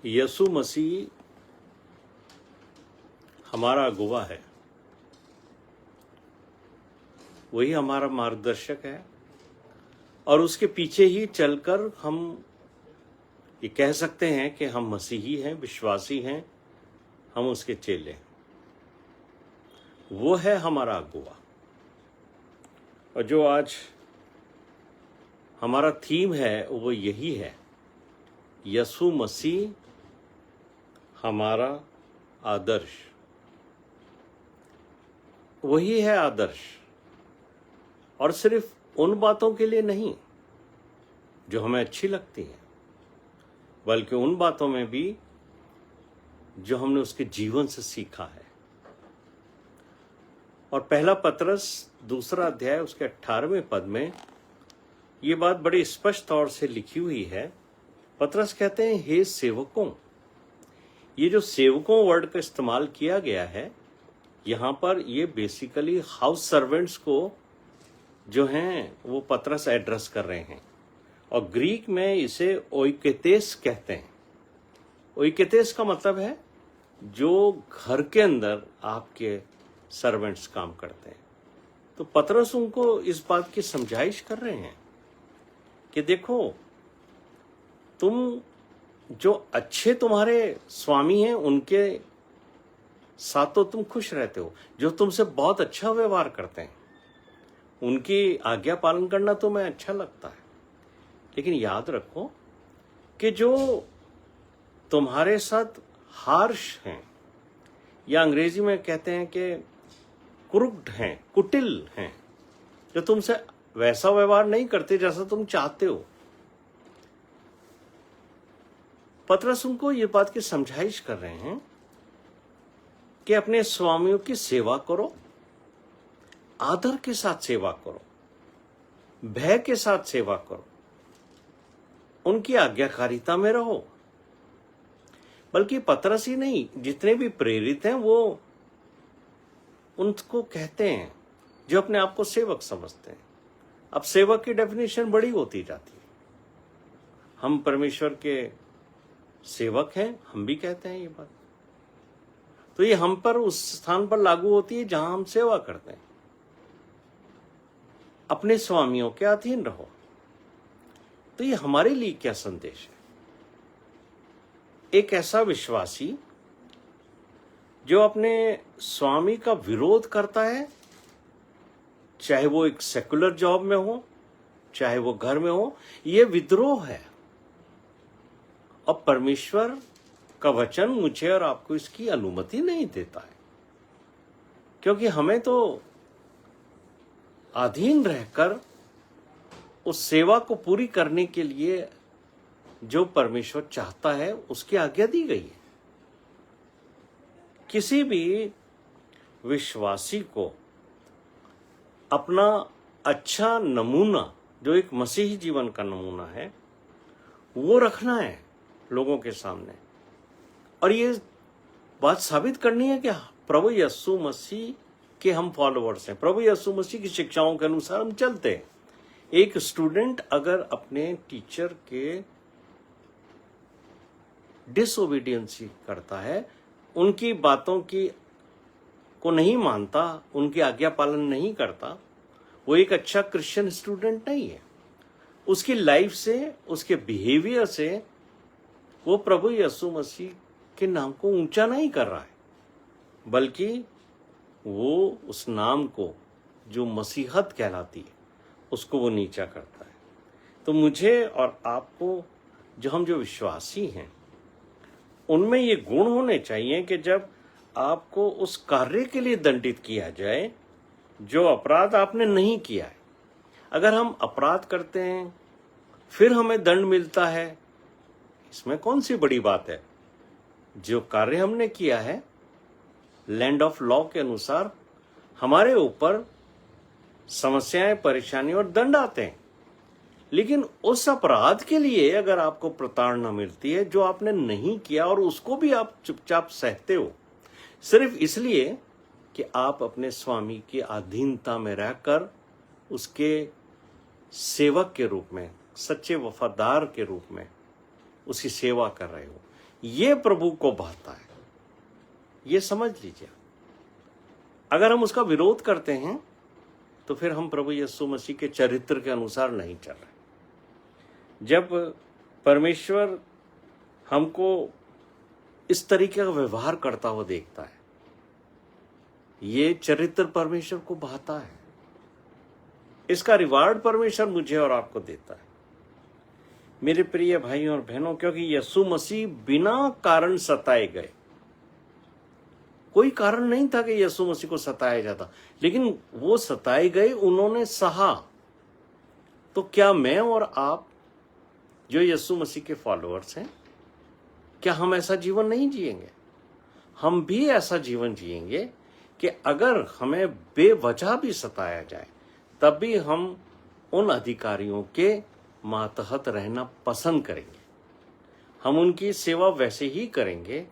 यीशु मसीह हमारा अगुवा है, वही हमारा मार्गदर्शक है और उसके पीछे ही चलकर हम ये कह सकते हैं कि हम मसीही हैं, विश्वासी हैं, हम उसके चेले हैं। वो है हमारा अगुवा। और जो आज हमारा थीम है वो यही है, यीशु मसीह हमारा आदर्श। वही है आदर्श, और सिर्फ उन बातों के लिए नहीं जो हमें अच्छी लगती हैं, बल्कि उन बातों में भी जो हमने उसके जीवन से सीखा है। और पहला पतरस 2 अध्याय उसके 18वें पद में ये बात बड़ी स्पष्ट तौर से लिखी हुई है। पतरस कहते हैं, हे सेवकों। ये जो सेवकों वर्ड का इस्तेमाल किया गया है यहाँ पर, ये बेसिकली हाउस सर्वेंट्स को जो हैं वो पतरस एड्रेस कर रहे हैं। और ग्रीक में इसे ओइकेतेस कहते हैं। ओइकेतेस का मतलब है जो घर के अंदर आपके सर्वेंट्स काम करते हैं। तो पतरस उनको इस बात की समझाइश कर रहे हैं कि देखो, तुम जो अच्छे तुम्हारे स्वामी हैं उनके साथ तो तुम खुश रहते हो, जो तुमसे बहुत अच्छा व्यवहार करते हैं उनकी आज्ञा पालन करना तुम्हें अच्छा लगता है। लेकिन याद रखो कि जो तुम्हारे साथ हार्श हैं, या अंग्रेजी में कहते हैं कि क्रुक्ड हैं, कुटिल हैं, जो तुमसे वैसा व्यवहार नहीं करते जैसा तुम चाहते हो। पतरस उनको ये बात की समझाइश कर रहे हैं कि अपने स्वामियों की सेवा करो, आदर के साथ सेवा करो, भय के साथ सेवा करो, उनकी आज्ञाकारिता में रहो। बल्कि पतरस ही नहीं, जितने भी प्रेरित हैं वो उनको कहते हैं जो अपने आप को सेवक समझते हैं। अब सेवक की डेफिनेशन बड़ी होती जाती है। हम परमेश्वर के सेवक हैं, हम भी कहते हैं ये बात। तो ये हम पर उस स्थान पर लागू होती है जहां हम सेवा करते हैं। अपने स्वामियों के अधीन रहो। तो ये हमारे लिए क्या संदेश है? एक ऐसा विश्वासी जो अपने स्वामी का विरोध करता है, चाहे वो एक सेकुलर जॉब में हो, चाहे वो घर में हो, ये विद्रोह है। और परमेश्वर का वचन मुझे और आपको इसकी अनुमति नहीं देता है, क्योंकि हमें तो अधीन रहकर उस सेवा को पूरी करने के लिए जो परमेश्वर चाहता है उसकी आज्ञा दी गई है। किसी भी विश्वासी को अपना अच्छा नमूना, जो एक मसीही जीवन का नमूना है, वो रखना है लोगों के सामने। और ये बात साबित करनी है कि प्रभु यीशु मसीह के हम फॉलोअर्स हैं, प्रभु यीशु मसीह की शिक्षाओं के अनुसार हम चलते हैं। एक स्टूडेंट अगर अपने टीचर के डिसओबीडियंसी करता है, उनकी बातों की को नहीं मानता, उनकी आज्ञा पालन नहीं करता, वो एक अच्छा क्रिश्चियन स्टूडेंट नहीं है। उसकी लाइफ से, उसके बिहेवियर से वो प्रभु यीशु मसीह के नाम को ऊंचा नहीं कर रहा है, बल्कि वो उस नाम को जो मसीहत कहलाती है उसको वो नीचा करता है। तो मुझे और आपको, जो विश्वासी हैं, उनमें ये गुण होने चाहिए कि जब आपको उस कार्य के लिए दंडित किया जाए जो अपराध आपने नहीं किया है, अगर हम अपराध करते हैं फिर हमें दंड मिलता है, इसमें कौन सी बड़ी बात है? जो कार्य हमने किया है लैंड ऑफ लॉ के अनुसार, हमारे ऊपर समस्याएं, परेशानी और दंड आते हैं। लेकिन उस अपराध के लिए अगर आपको प्रताड़ना मिलती है जो आपने नहीं किया, और उसको भी आप चुपचाप सहते हो, सिर्फ इसलिए कि आप अपने स्वामी की अधीनता में रहकर उसके सेवक के रूप में, सच्चे वफादार के रूप में उसकी सेवा कर रहे हो, ये प्रभु को भाता है, ये समझ लीजिए। अगर हम उसका विरोध करते हैं तो फिर हम प्रभु यीशु मसीह के चरित्र के अनुसार नहीं चल रहे। जब परमेश्वर हमको इस तरीके का व्यवहार करता हुआ देखता है, ये चरित्र परमेश्वर को भाता है, इसका रिवार्ड परमेश्वर मुझे और आपको देता है। मेरे प्रिय भाइयों और बहनों, क्योंकि यीशु मसीह बिना कारण सताए गए, कोई कारण नहीं था कि यीशु मसीह को सताया जाता, लेकिन वो सताए गए, उन्होंने सहा। तो क्या मैं और आप जो यीशु मसीह के फॉलोअर्स हैं, क्या हम ऐसा जीवन नहीं जिएंगे? हम भी ऐसा जीवन जिएंगे कि अगर हमें बेवजह भी सताया जाए तब भी हम उन अधिकारियों के मातहत रहना पसंद करेंगे। हम उनकी सेवा वैसे ही करेंगे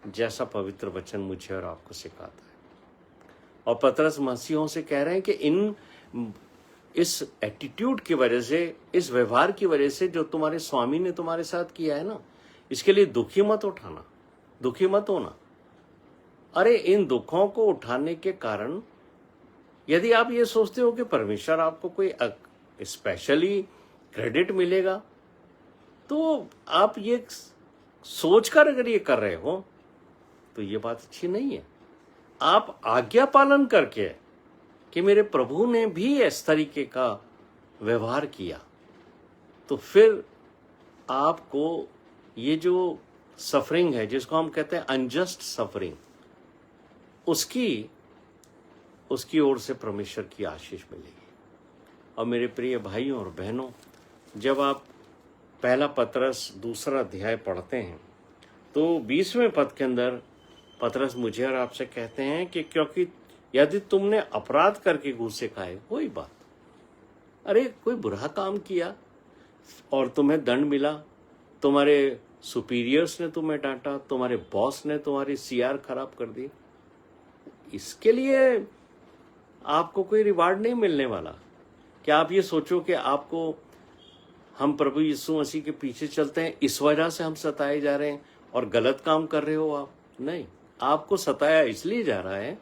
जैसा पवित्र वचन मुझे और आपको सिखाता है। और पतरस मसीहों से कह रहे हैं कि इस एटीट्यूड की वजह से, इस व्यवहार की वजह से जो तुम्हारे स्वामी ने तुम्हारे साथ किया है ना, इसके लिए दुखी मत उठाना, दुखी मत होना। अरे इन दुखों को उठाने के कारण यदि आप ये सोचते हो कि परमेश्वर आपको कोई स्पेशली क्रेडिट मिलेगा, तो आप ये सोचकर अगर ये कर रहे हो तो ये बात अच्छी नहीं है। आप आज्ञा पालन करके कि मेरे प्रभु ने भी इस तरीके का व्यवहार किया, तो फिर आपको ये जो सफरिंग है, जिसको हम कहते हैं अनजस्ट सफरिंग, उसकी ओर से परमेश्वर की आशीष मिलेगी। और मेरे प्रिय भाइयों और बहनों, जब आप पहला पतरस 2 अध्याय पढ़ते हैं तो 20वें पद के अंदर पतरस मुझे और आपसे कहते हैं कि क्योंकि यदि तुमने अपराध करके घूसे खाए, कोई बात, अरे कोई बुरा काम किया और तुम्हें दंड मिला, तुम्हारे सुपीरियर्स ने तुम्हें डांटा, तुम्हारे बॉस ने तुम्हारी सीआर खराब कर दी, इसके लिए आपको कोई रिवार्ड नहीं मिलने वाला। क्या आप ये सोचो कि आपको, हम प्रभु यीशु मसीह के पीछे चलते हैं इस वजह से हम सताए जा रहे हैं और गलत काम कर रहे हो आप? नहीं, आपको सताया इसलिए जा रहा है,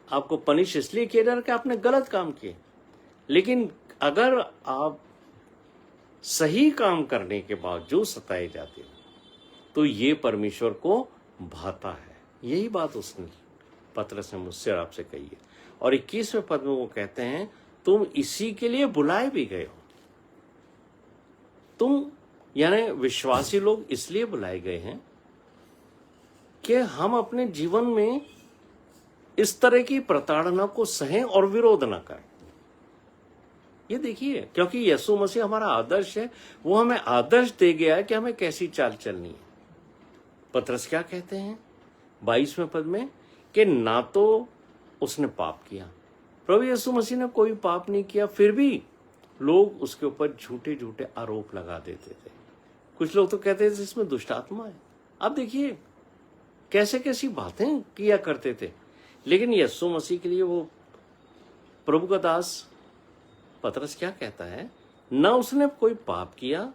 आपको पनिश इसलिए किया जा रहा है कि आपने गलत काम किए। लेकिन अगर आप सही काम करने के बावजूद सताए जाते हो तो ये परमेश्वर को भाता है। यही बात उसने पतरस ने मुझसे और आपसे कही है। और 21वें पद में वो कहते हैं, तुम इसी के लिए बुलाए भी गए हो। तुम यानी विश्वासी लोग इसलिए बुलाए गए हैं कि हम अपने जीवन में इस तरह की प्रताड़ना को सहें और विरोध न करें। ये देखिए, क्योंकि यीशु मसीह हमारा आदर्श है, वो हमें आदर्श दे गया है कि हमें कैसी चाल चलनी है। पतरस क्या कहते हैं 22वें पद में कि ना तो उसने पाप किया, प्रभु यीशु मसीह ने कोई पाप नहीं किया, फिर भी लोग उसके ऊपर झूठे झूठे आरोप लगा देते थे। कुछ लोग तो कहते थे इसमें दुष्ट आत्मा है। अब देखिए कैसे कैसी बातें किया करते थे। लेकिन यीशु मसीह के लिए वो प्रभु का दास पतरस क्या कहता है, न उसने कोई पाप किया,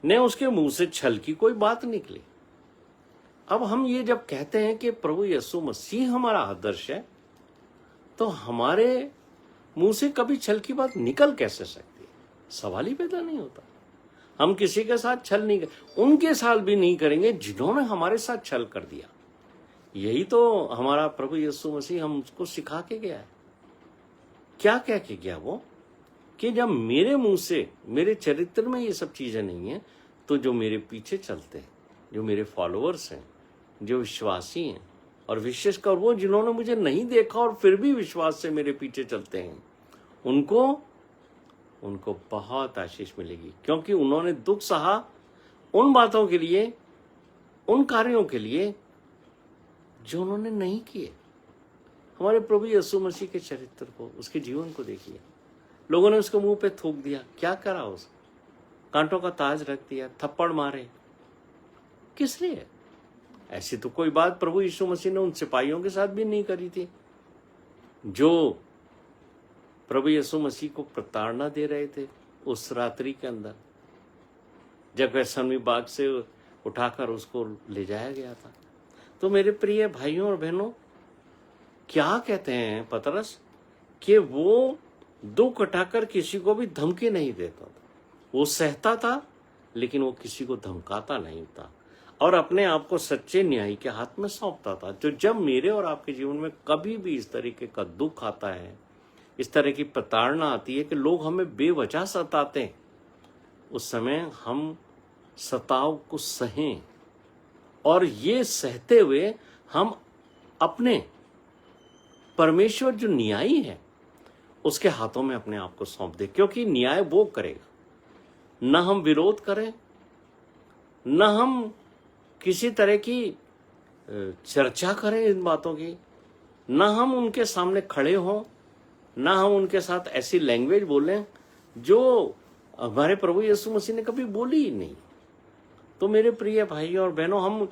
न उसके मुंह से छल की कोई बात निकली। अब हम ये जब कहते हैं कि प्रभु यीशु मसीह हमारा आदर्श है, तो हमारे मुंह से कभी छल की बात निकल कैसे सकती है? सवाल ही पैदा नहीं होता। हम किसी के साथ छल नहीं उनके साथ भी नहीं करेंगे जिन्होंने हमारे साथ छल कर दिया। यही तो हमारा प्रभु यीशु मसीह हमको सिखा के गया है। क्या कह के गया वो, कि जब मेरे मुंह से, मेरे चरित्र में ये सब चीजें नहीं है, तो जो मेरे पीछे चलते हैं, जो मेरे फॉलोअर्स हैं, जो विश्वासी हैं, और विशेषकर वो जिन्होंने मुझे नहीं देखा और फिर भी विश्वास से मेरे पीछे चलते हैं, उनको बहुत आशीष मिलेगी, क्योंकि उन्होंने दुख सहा उन बातों के लिए, उन कार्यों के लिए जो उन्होंने नहीं किए। हमारे प्रभु यीशु मसीह के चरित्र को, उसके जीवन को देखिए। लोगों ने उसके मुंह पे थूक दिया, क्या करा उस कांटों का ताज रख दिया, थप्पड़ मारे, किस लिए? ऐसी तो कोई बात प्रभु यीशु मसीह ने उन सिपाहियों के साथ भी नहीं करी थी जो प्रभु यीशु मसीह को प्रताड़ना दे रहे थे उस रात्रि के अंदर, जब गैसमनी बाग से उठाकर उसको ले जाया गया था। तो मेरे प्रिय भाइयों और बहनों, क्या कहते हैं पतरस कि वो दुख उठाकर किसी को भी धमकी नहीं देता था। वो सहता था, लेकिन वो किसी को धमकाता नहीं था और अपने आप को सच्चे न्यायी के हाथ में सौंपता था। जो जब मेरे और आपके जीवन में कभी भी इस तरीके का दुख आता है, इस तरह की प्रताड़ना आती है कि लोग हमें बेवजह सताते हैं, उस समय हम सताव को सहें और ये सहते हुए हम अपने परमेश्वर जो न्यायी है उसके हाथों में अपने आप को सौंप दे, क्योंकि न्याय वो करेगा। न हम विरोध करें, न हम किसी तरह की चर्चा करें इन बातों की, न हम उनके सामने खड़े हों, न हम उनके साथ ऐसी लैंग्वेज बोलें जो हमारे प्रभु यीशु मसीह ने कभी बोली ही नहीं। तो मेरे प्रिय भाइयों और बहनों, हम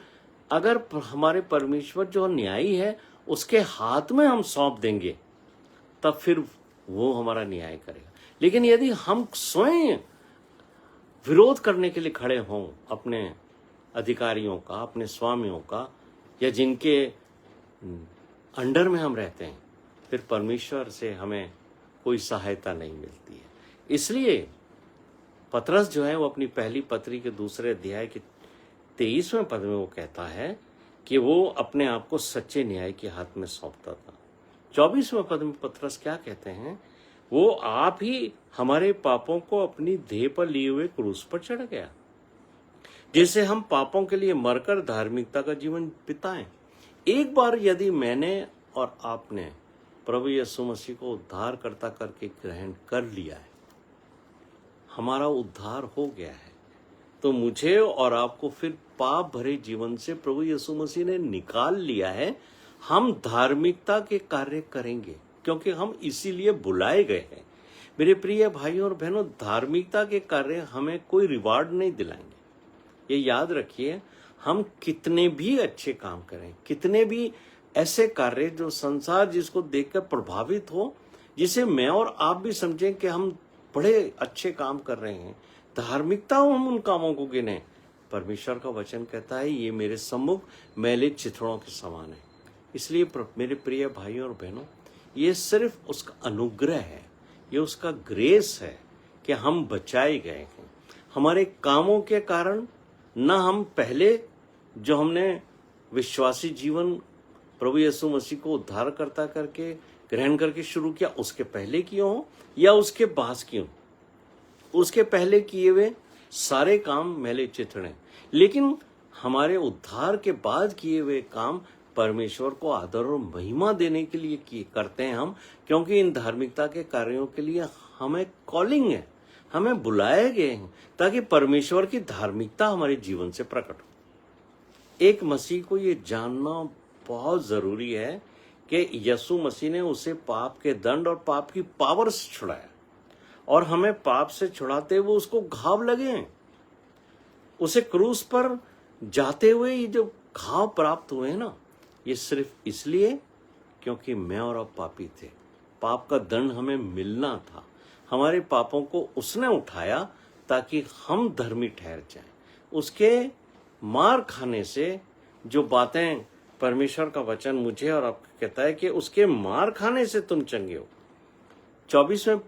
अगर हमारे परमेश्वर जो न्यायी है उसके हाथ में हम सौंप देंगे, तब फिर वो हमारा न्याय करेगा। लेकिन यदि हम स्वयं विरोध करने के लिए खड़े हों अपने अधिकारियों का, अपने स्वामियों का, या जिनके अंडर में हम रहते हैं, फिर परमेश्वर से हमें कोई सहायता नहीं मिलती है। इसलिए पतरस जो है वो अपनी पहली पत्री के दूसरे अध्याय के 23वें पद में वो कहता है कि वो अपने आप को सच्चे न्याय के हाथ में सौंपता था। 24वें पद में पतरस क्या कहते हैं, वो आप ही हमारे पापों को अपनी देह पर लिए हुए क्रूस पर चढ़ गया, जिससे हम पापों के लिए मरकर धार्मिकता का जीवन बिताएं। एक बार यदि मैंने और आपने प्रभु यीशु मसीह को उद्धारकर्ता करके ग्रहण कर लिया है, हमारा उद्धार हो गया है, तो मुझे और आपको फिर पाप भरे जीवन से प्रभु यीशु मसीह ने निकाल लिया है। हम धार्मिकता के कार्य करेंगे क्योंकि हम इसीलिए बुलाए गए हैं। मेरे प्रिय भाइयों और बहनों, धार्मिकता के कार्य हमें कोई रिवार्ड नहीं दिलाएंगे। ये याद रखिए, हम कितने भी अच्छे काम करें, कितने भी ऐसे कार्य जो संसार जिसको देखकर प्रभावित हो, जिसे मैं और आप भी समझें कि हम बड़े अच्छे काम कर रहे हैं, धार्मिकता हम उन कामों को गिने, परमेश्वर का वचन कहता है ये मेरे सम्मुख मैले चिथड़ों के समान है। इसलिए मेरे प्रिय भाइयों और बहनों, ये सिर्फ उसका अनुग्रह है, ये उसका ग्रेस है कि हम बचाए गए हैं। हमारे कामों के कारण न हम पहले जो हमने विश्वासी जीवन प्रभु यीशु मसीह को उद्धारकर्ता करके ग्रहण करके शुरू किया, उसके पहले किए हों या उसके बाद किए हों, उसके पहले किए हुए सारे काम मैले चिथड़े, लेकिन हमारे उद्धार के बाद किए हुए काम परमेश्वर को आदर और महिमा देने के लिए करते हैं हम, क्योंकि इन धार्मिकता के कार्यों के लिए हमें कॉलिंग है, हमें बुलाए गए हैं ताकि परमेश्वर की धार्मिकता हमारे जीवन से प्रकट हो। एक मसीह को ये जानना बहुत जरूरी है कि यीशु मसीह ने उसे पाप के दंड और पाप की पावर से छुड़ाया, और हमें पाप से छुड़ाते हुए उसको घाव लगे हैं। उसे क्रूस पर जाते हुए ये जो घाव प्राप्त हुए हैं ना, ये सिर्फ इसलिए क्योंकि मैं और आप पापी थे, पाप का दंड हमें मिलना था, हमारे पापों को उसने उठाया ताकि हम धर्मी ठहर जाएं। उसके मार खाने से जो बातें परमेश्वर का वचन मुझे और आपको कहता है कि उसके मार खाने से तुम चंगे हो। 24वें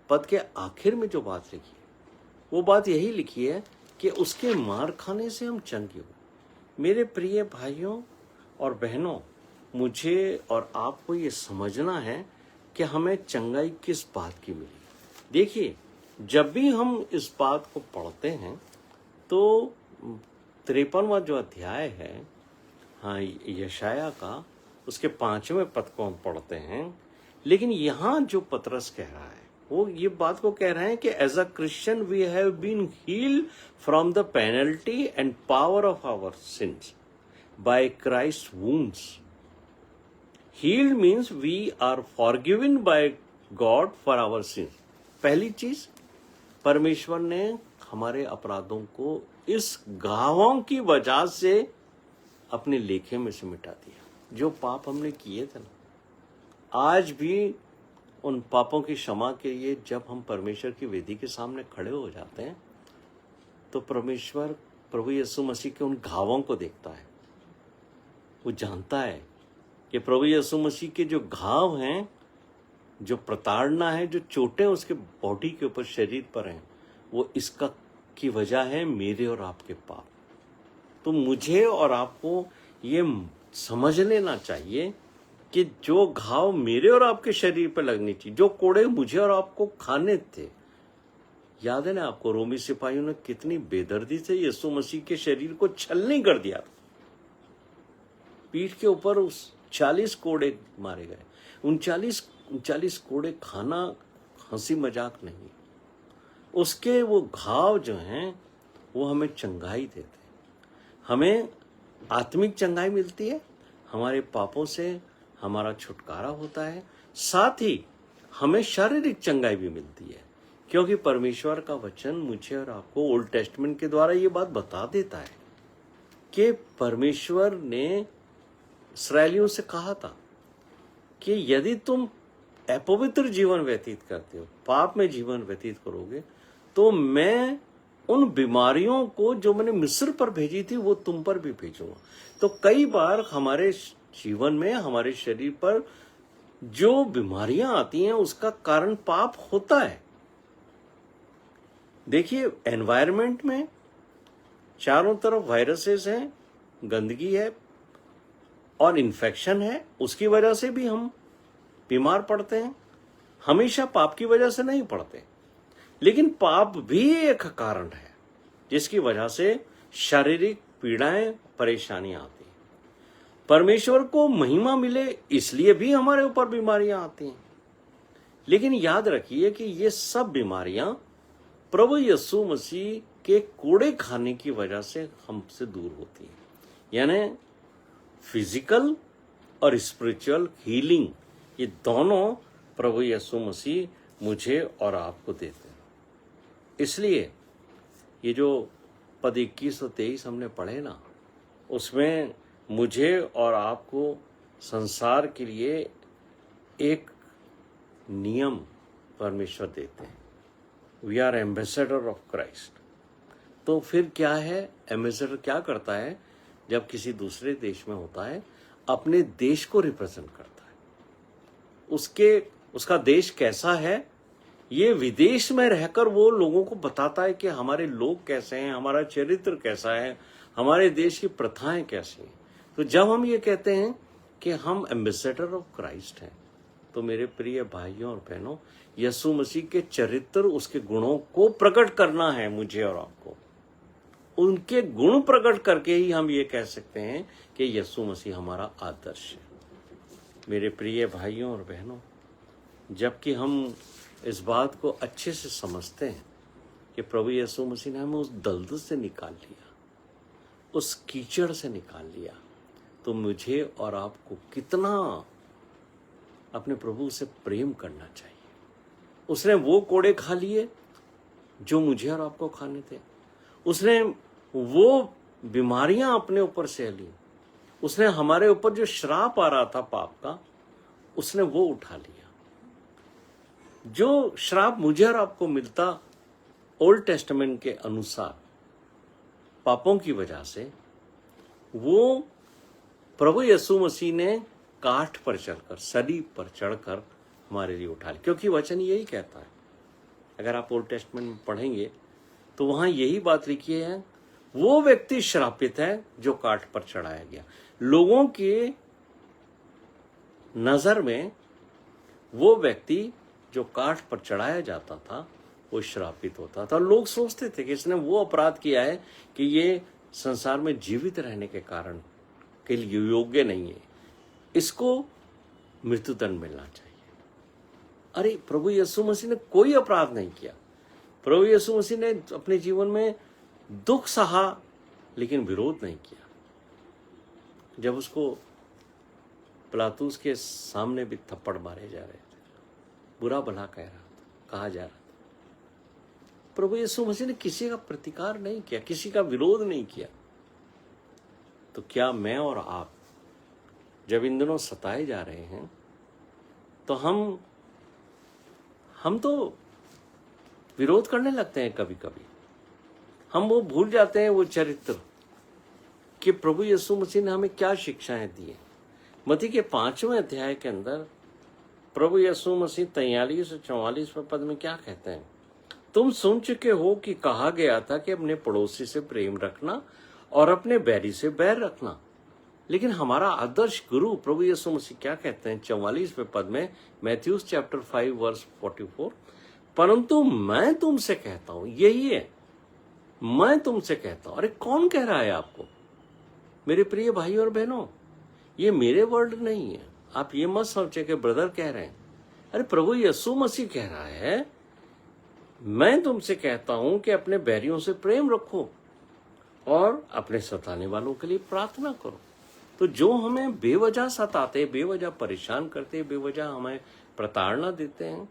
पद के आखिर में जो बात लिखी है वो बात यही लिखी है कि उसके मार खाने से हम चंगे हो। मेरे प्रिय भाइयों और बहनों, मुझे और आपको ये समझना है कि हमें चंगाई किस बात की मिली। देखिए, जब भी हम इस बात को पढ़ते हैं तो 53वां जो अध्याय है, हाँ, यशाया का, उसके 5वें पद को हम पढ़ते हैं, लेकिन यहाँ जो पतरस कह रहा है वो ये बात को कह रहे हैं कि as a Christian we have been healed from the penalty and power of our sins by Christ wounds. Healed means we are forgiven by God for our sins. पहली चीज, परमेश्वर ने हमारे अपराधों को इस घावों की वजह से अपने लेखे में से मिटा दिया। जो पाप हमने किए थे ना, आज भी उन पापों की क्षमा के लिए जब हम परमेश्वर की वेदी के सामने खड़े हो जाते हैं तो परमेश्वर प्रभु यीशु मसीह के उन घावों को देखता है। वो जानता है कि प्रभु यीशु मसीह के जो घाव हैं, जो प्रताड़ना है, जो चोटें उसके बॉडी के ऊपर, शरीर पर हैं, वो इसका की वजह है मेरे और आपके पाप। तो मुझे और आपको ये समझ लेना चाहिए कि जो घाव मेरे और आपके शरीर पर लगनी चाहिए, जो कोड़े मुझे और आपको खाने थे, याद है ना आपको रोमी सिपाहियों ने कितनी बेदर्दी से यीशु मसीह के शरीर को छलनी कर दिया था। पीठ के ऊपर उस 40 कोड़े मारे गए। 39 कोड़े खाना हंसी मजाक नहीं। उसके वो घाव जो हैं वो हमें चंगाई देते हैं, हमें आत्मिक चंगाई मिलती है, हमारे पापों से हमारा छुटकारा होता है, साथ ही हमें शारीरिक चंगाई भी मिलती है, क्योंकि परमेश्वर का वचन मुझे और आपको ओल्ड टेस्टमेंट के द्वारा ये बात बता देता है कि परमेश्वर ने इस्राएलियों से कहा था कि यदि तुम अपवित्र जीवन व्यतीत करते हो, पाप में जीवन व्यतीत करोगे, तो मैं उन बीमारियों को जो मैंने मिस्र पर भेजी थी वो तुम पर भी भेजूंगा। तो कई बार हमारे जीवन में, हमारे शरीर पर जो बीमारियां आती हैं उसका कारण पाप होता है। देखिए, एनवायरनमेंट में चारों तरफ वायरसेस हैं, गंदगी है और इन्फेक्शन है, उसकी वजह से भी हम बीमार पड़ते हैं। हमेशा पाप की वजह से नहीं पड़ते, लेकिन पाप भी एक कारण है जिसकी वजह से शारीरिक पीड़ाएं, परेशानियां आती हैं। परमेश्वर को महिमा मिले इसलिए भी हमारे ऊपर बीमारियां आती हैं, लेकिन याद रखिए कि ये सब बीमारियां प्रभु यीशु मसीह के कोड़े खाने की वजह से हमसे दूर होती हैं। यानी फिजिकल और स्पिरिचुअल हीलिंग, ये दोनों प्रभु यीशु मसीह मुझे और आपको देते हैं। इसलिए ये जो पद 21 और 23 हमने पढ़े ना, उसमें मुझे और आपको संसार के लिए एक नियम परमेश्वर देते हैं। We are ambassador of Christ. तो फिर क्या है, एम्बेसडर क्या करता है? जब किसी दूसरे देश में होता है, अपने देश को रिप्रेजेंट करता है। उसका देश कैसा है, ये विदेश में रहकर वो लोगों को बताता है कि हमारे लोग कैसे हैं, हमारा चरित्र कैसा है, हमारे देश की प्रथाएं कैसी हैं। तो जब हम ये कहते हैं कि हम एम्बेसडर ऑफ क्राइस्ट हैं, तो मेरे प्रिय भाइयों और बहनों, यीशु मसीह के चरित्र, उसके गुणों को प्रकट करना है मुझे और आपको। उनके गुण प्रकट करके ही हम ये कह सकते हैं कि यीशु मसीह हमारा आदर्श है। मेरे प्रिय भाइयों और बहनों, जबकि हम इस बात को अच्छे से समझते हैं कि प्रभु यीशु मसीह ने हमें उस दलदल से निकाल लिया, उस कीचड़ से निकाल लिया, तो मुझे और आपको कितना अपने प्रभु से प्रेम करना चाहिए। उसने वो कोड़े खा लिए जो मुझे और आपको खाने थे। उसने वो बीमारियां अपने ऊपर सह ली। उसने हमारे ऊपर जो श्राप आ रहा था पाप का, उसने वो उठा लिया। जो श्राप मुझे और आपको मिलता ओल्ड टेस्टामेंट के अनुसार पापों की वजह से, वो प्रभु यीशु मसीह ने काठ पर चढ़कर, सलीब पर चढ़कर हमारे लिए उठा लिया। क्योंकि वचन यही कहता है, अगर आप ओल्ड टेस्टामेंट में पढ़ेंगे तो वहां यही बात लिखी है, वो व्यक्ति श्रापित है जो काठ पर चढ़ाया गया। लोगों के नजर में वो व्यक्ति जो काठ पर चढ़ाया जाता था वो श्रापित होता था। लोग सोचते थे कि इसने वो अपराध किया है कि ये संसार में जीवित रहने के कारण के लिए योग्य नहीं है, इसको मृत्युदंड मिलना चाहिए। अरे, प्रभु यीशु मसीह ने कोई अपराध नहीं किया। प्रभु यीशु मसीह ने अपने जीवन में दुख सहा लेकिन विरोध नहीं किया। जब उसको पिलातुस के सामने भी थप्पड़ मारे जा रहे थे, बुरा भला कहा जा रहा था, प्रभु यीशु मसीह ने किसी का प्रतिकार नहीं किया, किसी का विरोध नहीं किया। तो क्या मैं और आप जब इन दिनों सताए जा रहे हैं तो हम तो विरोध करने लगते हैं कभी कभी। हम वो भूल जाते हैं वो चरित्र कि प्रभु यीशु मसीह ने हमें क्या शिक्षाएं दी है। मत्ती के 5वें अध्याय के अंदर प्रभु यीशु मसीह 43 और 44वें पद में क्या कहते हैं? तुम सुन चुके हो कि कहा गया था कि अपने पड़ोसी से प्रेम रखना और अपने बैरी से बैर रखना। लेकिन हमारा आदर्श गुरु प्रभु यीशु मसीह क्या कहते हैं 44वें पद में, मैथ्यू चैप्टर 5 वर्स 44, परंतु मैं तुमसे कहता हूं, यही है, मैं तुमसे कहता हूं। अरे कौन कह रहा है आपको? मेरे प्रिय भाई और बहनों, ये मेरे वर्ड नहीं है। आप ये मत सोचे कि ब्रदर कह रहे हैं। अरे प्रभु यीशु मसीह कह रहा है, मैं तुमसे कहता हूं कि अपने बैरियों से प्रेम रखो और अपने सताने वालों के लिए प्रार्थना करो। तो जो हमें बेवजह सताते, बेवजह परेशान करते, बेवजह हमें प्रताड़ना देते हैं,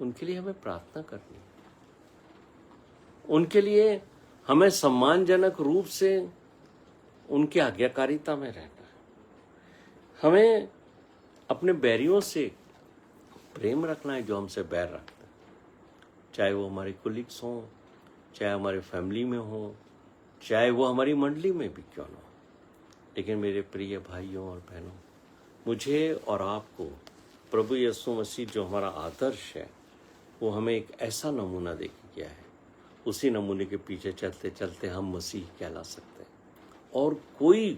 उनके लिए हमें प्रार्थना करनी है। उनके लिए हमें सम्मानजनक रूप से उनकी आज्ञाकारिता में रहना है। हमें अपने बैरियों से प्रेम रखना है जो हमसे बैर रखते हैं, चाहे वो हमारे कोलिग्स हों, चाहे हमारे फैमिली में हो, चाहे वो हमारी मंडली में भी क्यों ना हो। लेकिन मेरे प्रिय भाइयों और बहनों, मुझे और आपको प्रभु यीशु मसीह जो हमारा आदर्श है, वो हमें एक ऐसा नमूना दे के गया है। उसी नमूने के पीछे चलते चलते हम मसीह कहला सकते हैं। और कोई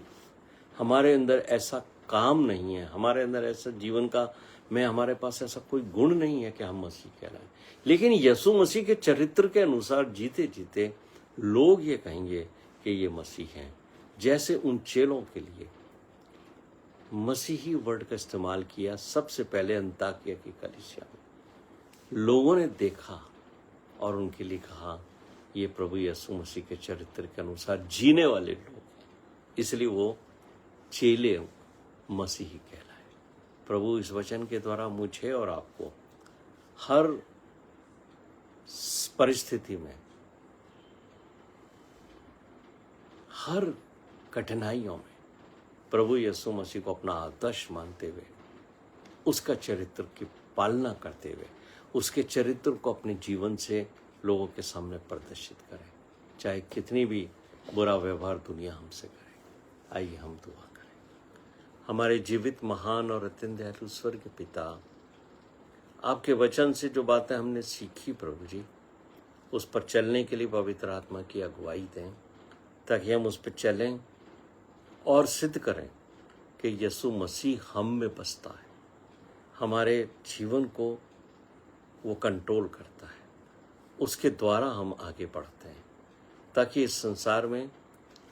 हमारे अंदर ऐसा काम नहीं है, हमारे अंदर ऐसा जीवन का हमारे पास ऐसा कोई गुण नहीं है कि हम मसीह कहलाएं। लेकिन यीशु मसीह के चरित्र के अनुसार जीते जीते लोग ये कहेंगे कि ये मसीह हैं। जैसे उन चेलों के लिए मसीही वर्ड का इस्तेमाल किया सबसे पहले अंताकिया की कलीसिया में। लोगों ने देखा और उनके लिए कहा, ये प्रभु यीशु मसीह के चरित्र के अनुसार जीने वाले लोग, इसलिए वो चेले मसीही कहलाए। प्रभु इस वचन के द्वारा मुझे और आपको हर परिस्थिति में, हर कठिनाइयों में प्रभु यीशु मसीह को अपना आदर्श मानते हुए, उसका चरित्र की पालना करते हुए, उसके चरित्र को अपने जीवन से लोगों के सामने प्रदर्शित करें, चाहे कितनी भी बुरा व्यवहार दुनिया हमसे करे। आइए हम दुआ करें। हमारे जीवित, महान और अत्यंत दयालु स्वर्गीय पिता, आपके वचन से जो बातें हमने सीखी प्रभु जी, उस पर चलने के लिए पवित्र आत्मा की अगुवाई दें, ताकि हम उस पर चलें और सिद्ध करें कि यीशु मसीह हम में बसता है, हमारे जीवन को वो कंट्रोल करता है, उसके द्वारा हम आगे बढ़ते हैं, ताकि इस संसार में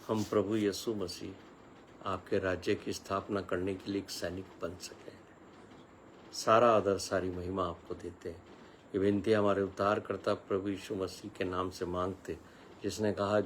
हम प्रभु यीशु मसीह आपके राज्य की स्थापना करने के लिए एक सैनिक बन सकें। सारा आदर, सारी महिमा आपको देते हैं। ये विनती हमारे उद्धारकर्ता प्रभु यीशु मसीह के नाम से मांगते, जिसने कहा